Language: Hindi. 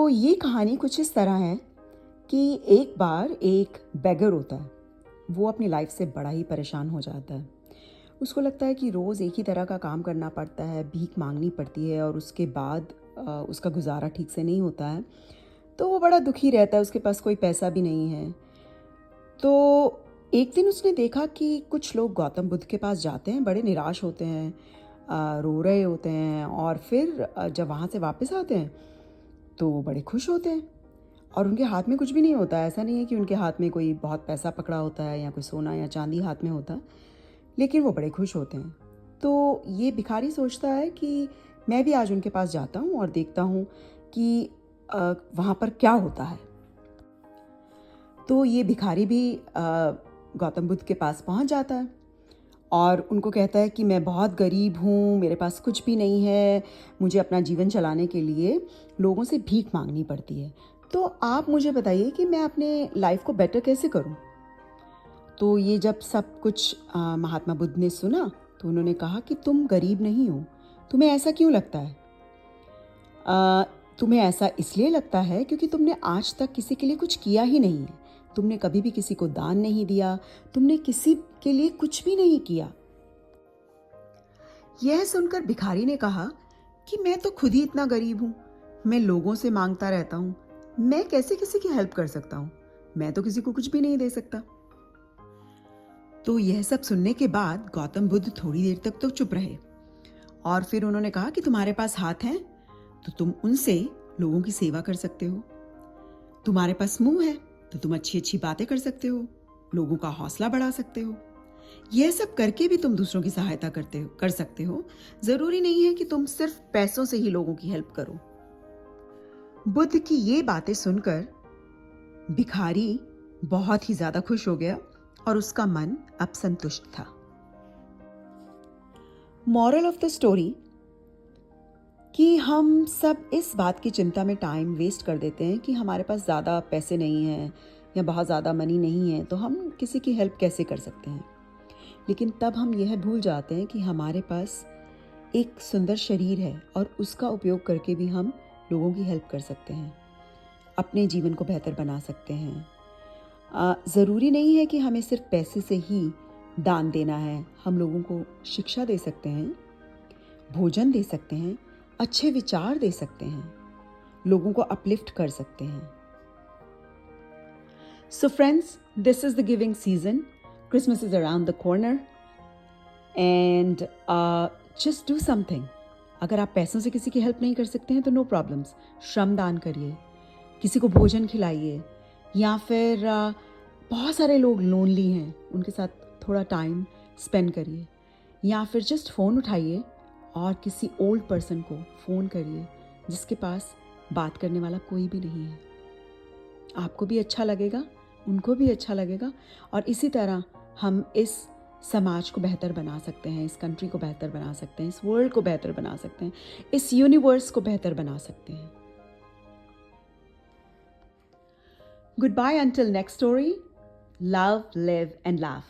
ये कहानी कुछ इस तरह है कि एक बार एक बेगर होता है। वो अपनी लाइफ से बड़ा ही परेशान हो जाता है। उसको लगता है कि रोज़ एक ही तरह का काम करना पड़ता है, भीख मांगनी पड़ती है और उसके बाद उसका गुजारा ठीक से नहीं होता है। तो वो बड़ा दुखी रहता है, उसके पास कोई पैसा भी नहीं है। तो एक दिन उसने देखा कि कुछ लोग गौतम बुद्ध के पास जाते हैं, बड़े निराश होते हैं, रो रहे होते हैं और फिर जब वहाँ से वापस आते हैं तो वो बड़े खुश होते हैं और उनके हाथ में कुछ भी नहीं होता है। ऐसा नहीं है कि उनके हाथ में कोई बहुत पैसा पकड़ा होता है या कोई सोना या चांदी हाथ में होता है, लेकिन वो बड़े खुश होते हैं। तो ये भिखारी सोचता है कि मैं भी आज उनके पास जाता हूँ और देखता हूँ कि वहाँ पर क्या होता है। तो ये भिखारी भी गौतम बुद्ध के पास पहुँच जाता है और उनको कहता है कि मैं बहुत गरीब हूँ, मेरे पास कुछ भी नहीं है, मुझे अपना जीवन चलाने के लिए लोगों से भीख मांगनी पड़ती है। तो आप मुझे बताइए कि मैं अपने लाइफ को बेटर कैसे करूँ? तो ये जब सब कुछ महात्मा बुद्ध ने सुना तो उन्होंने कहा कि तुम गरीब नहीं हो, तुम्हें ऐसा क्यों लगता है? अ, तुम्हें ऐसा इसलिए लगता है क्योंकि तुमने आज तक किसी के लिए कुछ किया ही नहीं है। तुमने कभी भी किसी को दान नहीं दिया, तुमने किसी के लिए कुछ भी नहीं किया। यह सुनकर भिखारी ने कहा कि मैं तो खुद ही इतना गरीब हूँ, मैं लोगों से मांगता रहता हूँ, मैं कैसे किसी की हेल्प कर सकता हूँ? मैं तो किसी को कुछ भी नहीं दे सकता। तो यह सब सुनने के बाद गौतम बुद्ध थोड़ी देर तक तो चुप रहे और फिर उन्होंने कहा कि तुम्हारे पास हाथ हैं तो तुम उनसे लोगों की सेवा कर सकते हो, तुम्हारे पास मुंह है तो तुम अच्छी अच्छी बातें कर सकते हो, लोगों का हौसला बढ़ा सकते हो। यह सब करके भी तुम दूसरों की सहायता कर सकते हो। जरूरी नहीं है कि तुम सिर्फ पैसों से ही लोगों की हेल्प करो। बुद्ध की ये बातें सुनकर भिखारी बहुत ही ज्यादा खुश हो गया और उसका मन अब संतुष्ट था। मॉरल ऑफ द स्टोरी कि हम सब इस बात की चिंता में टाइम वेस्ट कर देते हैं कि हमारे पास ज़्यादा पैसे नहीं हैं या बहुत ज़्यादा मनी नहीं है तो हम किसी की हेल्प कैसे कर सकते हैं। लेकिन तब हम यह भूल जाते हैं कि हमारे पास एक सुंदर शरीर है और उसका उपयोग करके भी हम लोगों की हेल्प कर सकते हैं, अपने जीवन को बेहतर बना सकते हैं। ज़रूरी नहीं है कि हमें सिर्फ पैसे से ही दान देना है। हम लोगों को शिक्षा दे सकते हैं, भोजन दे सकते हैं, अच्छे विचार दे सकते हैं, लोगों को अपलिफ्ट कर सकते हैं। So friends, this is the giving season. Christmas is around the corner and just do something. अगर आप पैसों से किसी की हेल्प नहीं कर सकते हैं तो नो प्रॉब्लम्स, श्रम दान करिए, किसी को भोजन खिलाइए या फिर बहुत सारे लोग लोनली हैं, उनके साथ थोड़ा टाइम स्पेंड करिए या फिर जस्ट फ़ोन उठाइए और किसी ओल्ड पर्सन को फ़ोन करिए जिसके पास बात करने वाला कोई भी नहीं है। आपको भी अच्छा लगेगा, उनको भी अच्छा लगेगा और इसी तरह हम इस समाज को बेहतर बना सकते हैं, इस कंट्री को बेहतर बना सकते हैं, इस वर्ल्ड को बेहतर बना सकते हैं, इस यूनिवर्स को बेहतर बना सकते हैं। Good bye until next story. Love, live and laugh.